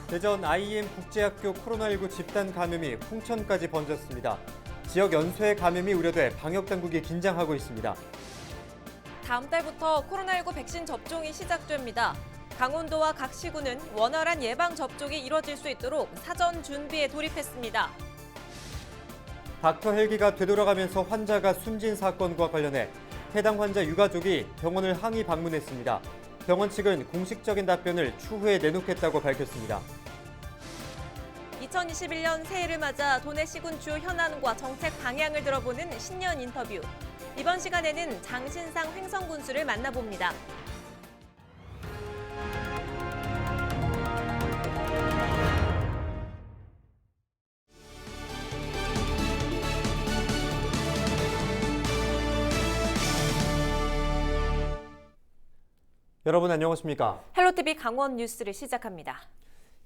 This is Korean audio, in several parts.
대전 IEM 국제학교 코로나19 집단 감염이 홍천까지 번졌습니다. 지역 연쇄 감염이 우려돼 방역당국이 긴장하고 있습니다. 다음 달부터 코로나19 백신 접종이 시작됩니다. 강원도와 각 시군은 원활한 예방 접종이 이뤄질 수 있도록 사전 준비에 돌입했습니다. 닥터 헬기가 되돌아가면서 환자가 숨진 사건과 관련해 해당 환자 유가족이 병원을 항의 방문했습니다. 병원 측은 공식적인 답변을 추후에 내놓겠다고 밝혔습니다. 2021년 새해를 맞아 도내 시군 주요 현안과 정책 방향을 들어보는 신년 인터뷰. 이번 시간에는 장신상 횡성군수를 만나봅니다. 여러분 안녕하십니까? 헬로티비 강원 뉴스를 시작합니다.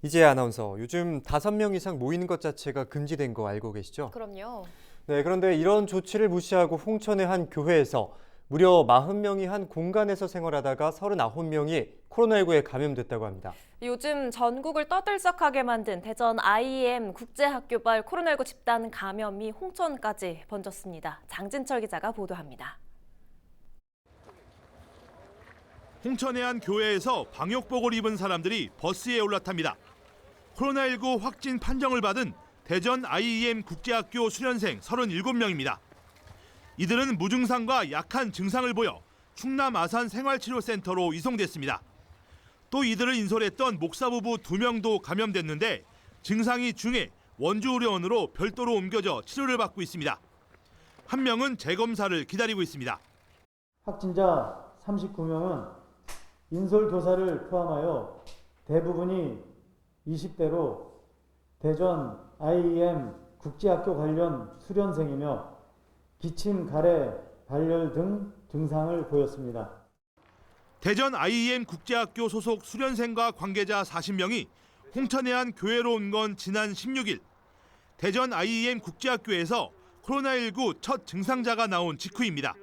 이재희 아나운서, 요즘 5명 이상 모이는 것 자체가 금지된 거 알고 계시죠? 그럼요. 네, 그런데 이런 조치를 무시하고 홍천의 한 교회에서 무려 40명이 한 공간에서 생활하다가 39명이 코로나19에 감염됐다고 합니다. 요즘 전국을 떠들썩하게 만든 대전 IEM 국제학교발 코로나19 집단 감염이 홍천까지 번졌습니다. 장진철 기자가 보도합니다. 홍천의 한 교회에서 방역복을 입은 사람들이 버스에 올라탑니다. 코로나19 확진 판정을 받은 대전 IEM 국제학교 수련생 37명입니다. 이들은 무증상과 약한 증상을 보여 충남 아산 생활치료센터로 이송됐습니다. 또 이들을 인솔했던 목사 부부 2명도 감염됐는데 증상이 중해 원주의료원으로 별도로 옮겨져 치료를 받고 있습니다. 한 명은 재검사를 기다리고 있습니다. 확진자 39명은 인솔교사를 포함하여 대부분이 20대로 대전 IEM 국제학교 관련 수련생이며 기침, 가래, 발열 등 증상을 보였습니다. 대전 IEM 국제학교 소속 수련생과 관계자 40명이 홍천의 한 교회로 온 건 지난 16일. 대전 IEM 국제학교에서 코로나19 첫 증상자가 나온 직후입니다.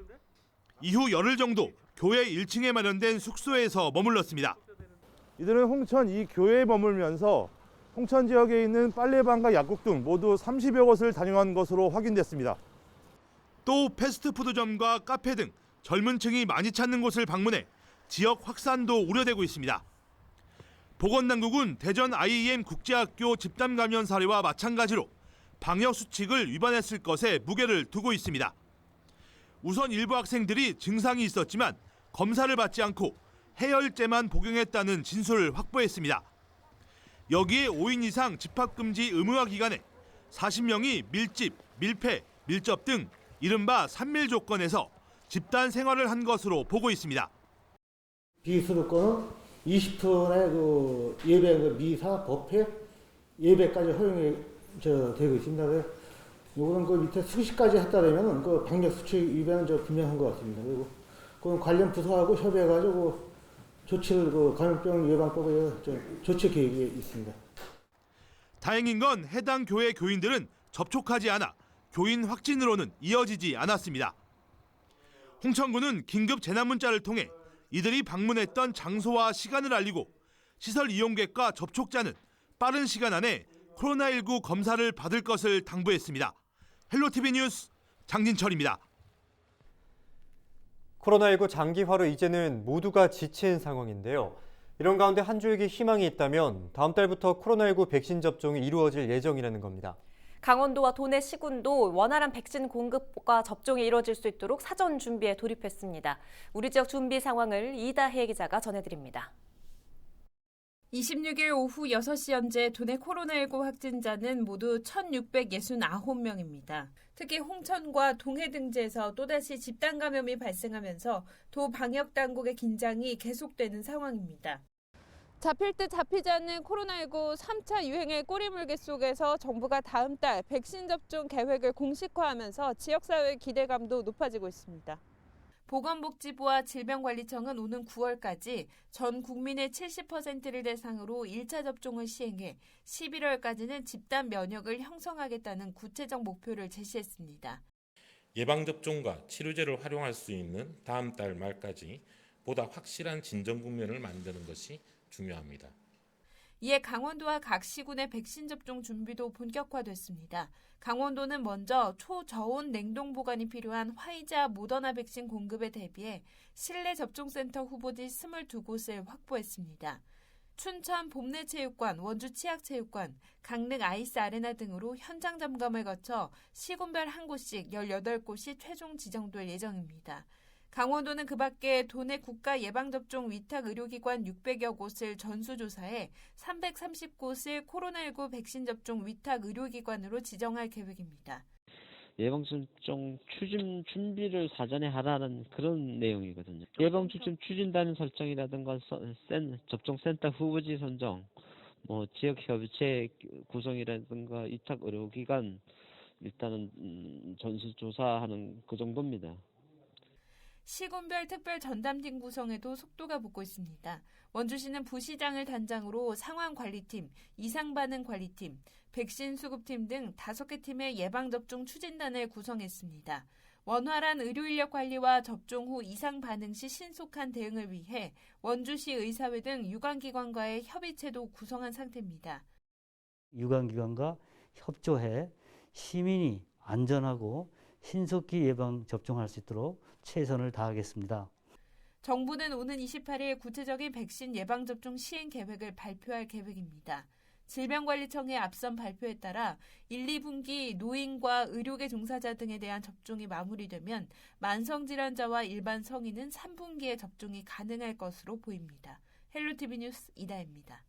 이후 열흘 정도 교회 1층에 마련된 숙소에서 머물렀습니다. 이들은 홍천 이 교회에 머물면서 홍천 지역에 있는 빨래방과 약국 등 모두 30여 곳을 다녀간 것으로 확인됐습니다. 또 패스트푸드점과 카페 등 젊은 층이 많이 찾는 곳을 방문해 지역 확산도 우려되고 있습니다. 보건당국은 대전 IEM 국제학교 집단 감염 사례와 마찬가지로 방역 수칙을 위반했을 것에 무게를 두고 있습니다. 우선 일부 학생들이 증상이 있었지만 검사를 받지 않고 해열제만 복용했다는 진술을 확보했습니다. 여기에 5인 이상 집합금지 의무화 기간에 40명이 밀집, 밀폐, 밀접 등 이른바 3밀 조건에서 집단 생활을 한 것으로 보고 있습니다. 비수도권은 20톤의 예배, 미사, 법회, 예배까지 허용이 되고 있습니다. 이거는 그 밑에 수시까지 했다면 그 방역 수칙 위반은 분명한 것 같습니다. 그리고 그 관련 부서하고 협의해가지고 조치를 감염병 예방법에 조치 계획이 있습니다. 다행인 건 해당 교회 교인들은 접촉하지 않아 교인 확진으로는 이어지지 않았습니다. 홍천군은 긴급 재난 문자를 통해 이들이 방문했던 장소와 시간을 알리고 시설 이용객과 접촉자는 빠른 시간 안에 코로나19 검사를 받을 것을 당부했습니다. 헬로티비 뉴스 장진철입니다. 코로나19 장기화로 이제는 모두가 지친 상황인데요. 이런 가운데 한 줄기 희망이 있다면 다음 달부터 코로나19 백신 접종이 이루어질 예정이라는 겁니다. 강원도와 도내 시군도 원활한 백신 공급과 접종이 이뤄질 수 있도록 사전 준비에 돌입했습니다. 우리 지역 준비 상황을 이다혜 기자가 전해드립니다. 26일 오후 6시 현재 도내 코로나19 확진자는 모두 1,669명입니다. 특히 홍천과 동해 등지에서 또다시 집단 감염이 발생하면서 도 방역당국의 긴장이 계속되는 상황입니다. 잡힐 듯 잡히지 않는 코로나19 3차 유행의 꼬리물개 속에서 정부가 다음 달 백신 접종 계획을 공식화하면서 지역사회의 기대감도 높아지고 있습니다. 보건복지부와 질병관리청은 오는 9월까지 전 국민의 70%를 대상으로 1차 접종을 시행해 11월까지는 집단 면역을 형성하겠다는 구체적 목표를 제시했습니다. 예방접종과 치료제를 활용할 수 있는 다음 달 말까지 보다 확실한 진정 국면을 만드는 것이 중요합니다. 이에 강원도와 각 시군의 백신 접종 준비도 본격화됐습니다. 강원도는 먼저 초저온 냉동 보관이 필요한 화이자, 모더나 백신 공급에 대비해 실내 접종센터 후보지 22곳을 확보했습니다. 춘천 봄내체육관, 원주 치학체육관, 강릉 아이스 아레나 등으로 현장 점검을 거쳐 시군별 한 곳씩 18곳이 최종 지정될 예정입니다. 강원도는 그 밖에 도내 국가 예방접종 위탁 의료기관 600여 곳을 전수조사해 330곳을 코로나19 백신 접종 위탁 의료기관으로 지정할 계획입니다. 예방접종 추진 준비를 사전에 하라는 그런 내용이거든요. 예방접종 추진단 설정이라든가 접종센터 후보지 선정, 지역 협의체 구성이라든가 위탁 의료기관 일단은 전수조사하는 그 정도입니다. 시군별 특별 전담팀 구성에도 속도가 붙고 있습니다. 원주시는 부시장을 단장으로 상황관리팀, 이상반응관리팀, 백신 수급팀 등 5개 팀의 예방접종 추진단을 구성했습니다. 원활한 의료인력 관리와 접종 후 이상 반응 시 신속한 대응을 위해 원주시 의사회 등 유관기관과의 협의체도 구성한 상태입니다. 유관기관과 협조해 시민이 안전하고 신속히 예방 접종할 수 있도록 최선을 다하겠습니다. 정부는 오는 28일 구체적인 백신 예방접종 시행 계획을 발표할 계획입니다. 질병관리청의 앞선 발표에 따라 1, 2분기 노인과 의료계 종사자 등에 대한 접종이 마무리되면 만성질환자와 일반 성인은 3분기에 접종이 가능할 것으로 보입니다. 헬로티비 뉴스 이다혜입니다.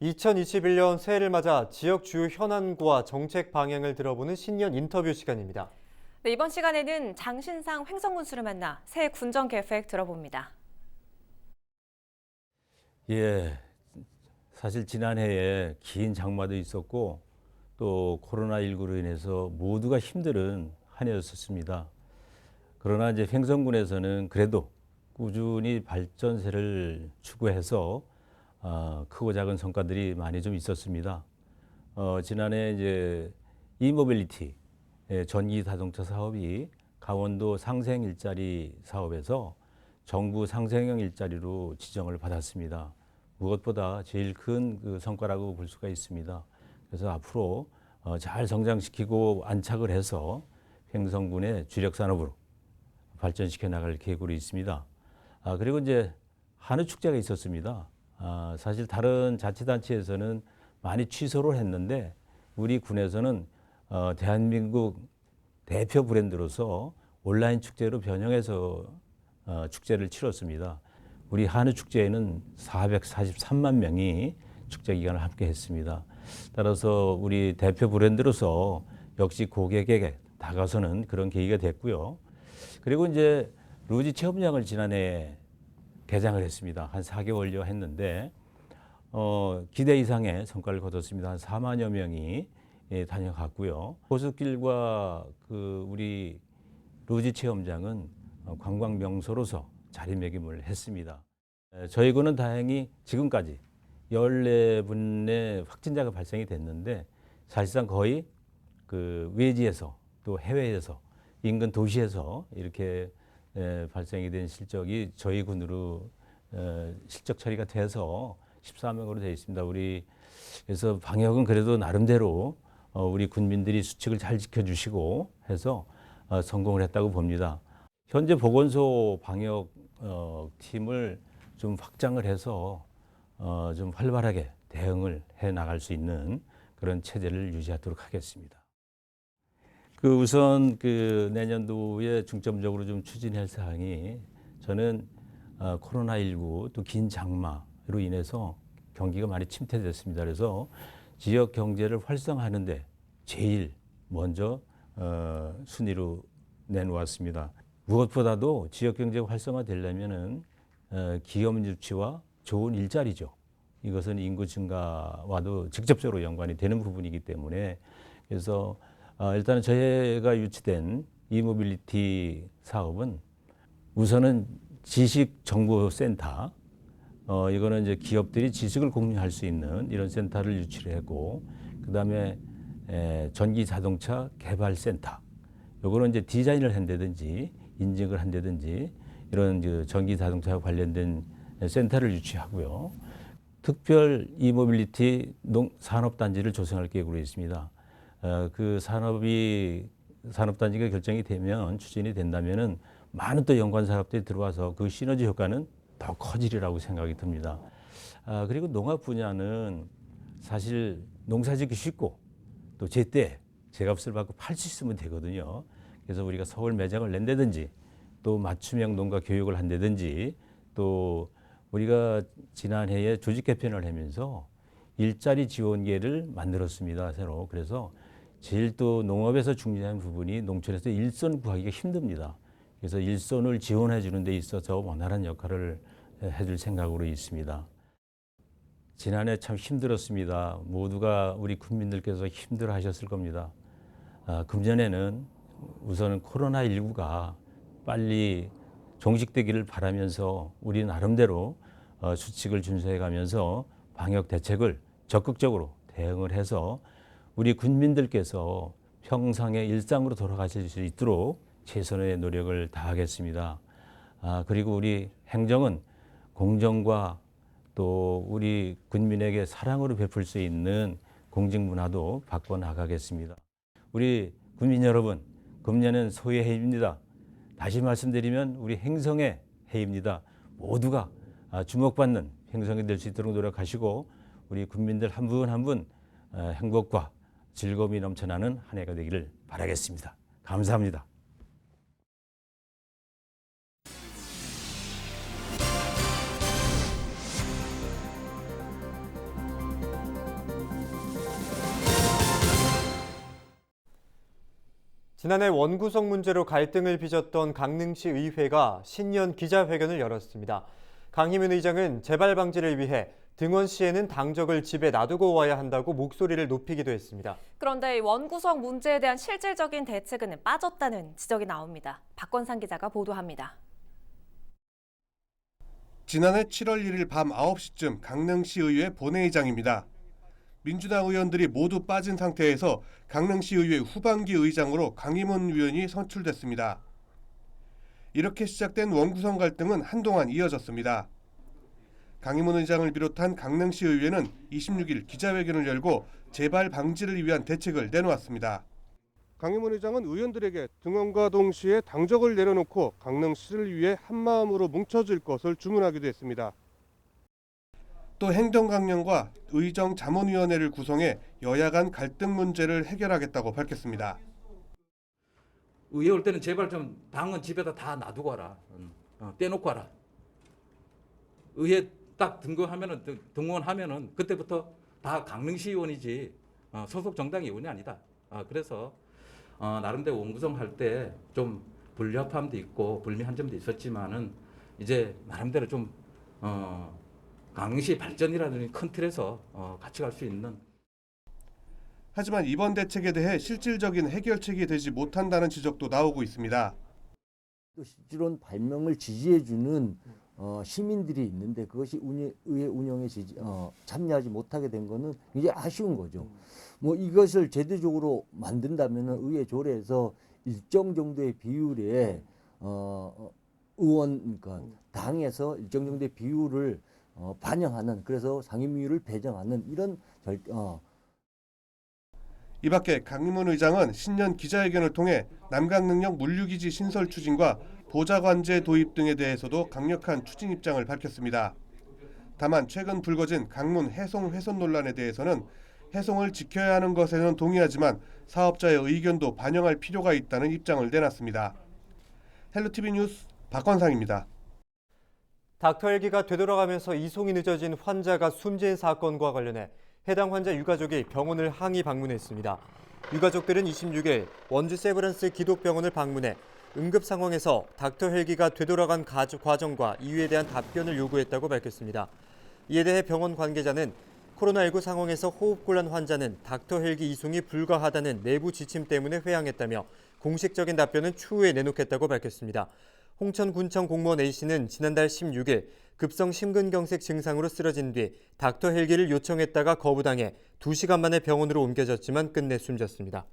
2021년 새해를 맞아 지역 주요 현안과 정책 방향을 들어보는 신년 인터뷰 시간입니다. 네, 이번 시간에는 장신상 횡성군수를 만나 새해 군정 계획 들어봅니다. 예, 사실 지난해에 긴 장마도 있었고 또 코로나19로 인해서 모두가 힘든 한 해였었습니다. 그러나 이제 횡성군에서는 그래도 꾸준히 발전세를 추구해서 크고 작은 성과들이 많이 좀 있었습니다. 지난해 이제 이모빌리티 전기 자동차 사업이 강원도 상생 일자리 사업에서 정부 상생형 일자리로 지정을 받았습니다. 무엇보다 제일 큰 그 성과라고 볼 수가 있습니다. 그래서 앞으로 잘 성장시키고 안착을 해서 횡성군의 주력 산업으로 발전시켜 나갈 계획으로 있습니다. 그리고 이제 한우 축제가 있었습니다. 사실 다른 자치단체에서는 많이 취소를 했는데 우리 군에서는 대한민국 대표 브랜드로서 온라인 축제로 변형해서 축제를 치렀습니다. 우리 한우 축제에는 443만 명이 축제 기간을 함께 했습니다. 따라서 우리 대표 브랜드로서 역시 고객에게 다가서는 그런 계기가 됐고요. 그리고 이제 루지 체험장을 지난해 개장을 했습니다. 한 4개월여 했는데 기대 이상의 성과를 거뒀습니다. 한 4만여 명이 다녀갔고요. 고속길과 그 우리 루지 체험장은 관광 명소로서 자리매김을 했습니다. 저희 군은 다행히 지금까지 14분의 확진자가 발생이 됐는데 사실상 거의 그 외지에서 또 해외에서 인근 도시에서 이렇게 발생이 된 실적이 저희 군으로 실적 처리가 돼서 14명으로 되어 있습니다. 우리 그래서 방역은 그래도 나름대로 우리 군민들이 수칙을 잘 지켜주시고 해서 성공을 했다고 봅니다. 현재 보건소 방역 팀을 좀 확장을 해서 좀 활발하게 대응을 해 나갈 수 있는 그런 체제를 유지하도록 하겠습니다. 그 우선 그 내년도에 중점적으로 좀 추진할 사항이 저는 코로나19 또 긴 장마로 인해서 경기가 많이 침체됐습니다. 그래서 지역 경제를 활성화하는데 제일 먼저 순위로 내놓았습니다. 무엇보다도 지역 경제가 활성화되려면은 기업 유치와 좋은 일자리죠. 이것은 인구 증가와도 직접적으로 연관이 되는 부분이기 때문에 그래서 일단은 저희가 유치된 이모빌리티 사업은 우선은 지식정보센터, 이거는 이제 기업들이 지식을 공유할 수 있는 이런 센터를 유치를 했고, 그 다음에 전기 자동차 개발센터, 요거는 이제 디자인을 한다든지 인증을 한다든지 이런 전기 자동차와 관련된 센터를 유치하고요. 특별 이모빌리티 산업단지를 조성할 계획으로 있습니다. 그 산업단지가 결정이 되면 추진이 된다면은 많은 또 연관 산업들이 들어와서 그 시너지 효과는 더 커지리라고 생각이 듭니다. 그리고 농업 분야는 사실 농사짓기 쉽고 또 제때 제값을 받고 팔 수 있으면 되거든요. 그래서 우리가 서울 매장을 낸다든지 또 맞춤형 농가 교육을 한다든지 또 우리가 지난해에 조직 개편을 하면서 일자리 지원계를 만들었습니다, 새로. 그래서 제일 또 농업에서 중요한 부분이 농촌에서 일손 구하기가 힘듭니다. 그래서 일손을 지원해 주는 데 있어서 원활한 역할을 해줄 생각으로 있습니다. 지난해 참 힘들었습니다. 모두가 우리 국민들께서 힘들어 하셨을 겁니다. 금년에는 우선은 코로나19가 빨리 종식되기를 바라면서 우리 나름대로 수칙을 준수해 가면서 방역 대책을 적극적으로 대응을 해서 우리 국민들께서 평상의 일상으로 돌아가실 수 있도록 최선의 노력을 다하겠습니다. 그리고 우리 행정은 공정과 또 우리 국민에게 사랑으로 베풀 수 있는 공직 문화도 바꿔나가겠습니다. 우리 국민 여러분, 금년은 소의 해입니다. 다시 말씀드리면 우리 행성의 해입니다. 모두가 주목받는 행성이 될 수 있도록 노력하시고 우리 국민들 한 분 한 분 행복과 즐거움이 넘쳐나는 한 해가 되기를 바라겠습니다. 감사합니다. 지난해 원구성 문제로 갈등을 빚었던 강릉시 의회가 신년 기자회견을 열었습니다. 강희문 의장은 재발 방지를 위해 등원 시에는 당적을 집에 놔두고 와야 한다고 목소리를 높이기도 했습니다. 그런데 원구성 문제에 대한 실질적인 대책은 빠졌다는 지적이 나옵니다. 박건상 기자가 보도합니다. 지난해 7월 1일 밤 9시쯤 강릉시 의회 본회의장입니다. 민주당 의원들이 모두 빠진 상태에서 강릉시 의회 후반기 의장으로 강희문 의원이 선출됐습니다. 이렇게 시작된 원구성 갈등은 한동안 이어졌습니다. 강희문 의장을 비롯한 강릉시 의회는 26일 기자회견을 열고 재발 방지를 위한 대책을 내놓았습니다. 강희문 의장은 의원들에게 등원과 동시에 당적을 내려놓고 강릉시를 위해 한마음으로 뭉쳐질 것을 주문하기도 했습니다. 또 행정강령과 의정자문위원회를 구성해 여야 간 갈등 문제를 해결하겠다고 밝혔습니다. 의회 올 때는 제발 좀 당은 집에다 다 놔두고 와라. 떼놓고 와라. 의회 딱 등원하면은 그때부터 다 강릉시 의원이지 소속 정당 의원이 아니다. 그래서 나름대로 원구성 할 때 좀 불협화음도 있고 불미한 점도 있었지만은 이제 나름대로 좀 강릉시 발전이라는 큰 틀에서 같이 갈 수 있는. 하지만 이번 대책에 대해 실질적인 해결책이 되지 못한다는 지적도 나오고 있습니다. 또 실질론 발명을 지지해주는 시민들이 있는데 그것이 의회 운영에 참여하지 못하게 된 것은 굉장히 아쉬운 거죠. 뭐 이것을 제도적으로 만든다면 의회 조례에서 일정 정도의 비율의 의원, 그러니까 당에서 일정 정도의 비율을 반영하는, 그래서 상임위를 배정하는 이런 이 밖에 강희문 의장은 신년 기자회견을 통해 남강능력 물류기지 신설 추진과 보좌관제 도입 등에 대해서도 강력한 추진 입장을 밝혔습니다. 다만 최근 불거진 강문 해송 훼손 논란에 대해서는 해송을 지켜야 하는 것에는 동의하지만 사업자의 의견도 반영할 필요가 있다는 입장을 내놨습니다. 헬로티비 뉴스 박건상입니다. 닥터 헬기가 되돌아가면서 이송이 늦어진 환자가 숨진 사건과 관련해 해당 환자 유가족이 병원을 항의 방문했습니다. 유가족들은 26일 원주 세브란스 기독병원을 방문해 응급 상황에서 닥터 헬기가 되돌아간 과정과 이유에 대한 답변을 요구했다고 밝혔습니다. 이에 대해 병원 관계자는 코로나19 상황에서 호흡곤란 환자는 닥터 헬기 이송이 불가하다는 내부 지침 때문에 회항했다며 공식적인 답변은 추후에 내놓겠다고 밝혔습니다. 홍천군청 공무원 A씨는 지난달 16일 급성 심근경색 증상으로 쓰러진 뒤 닥터 헬기를 요청했다가 거부당해 2시간 만에 병원으로 옮겨졌지만 끝내 숨졌습니다.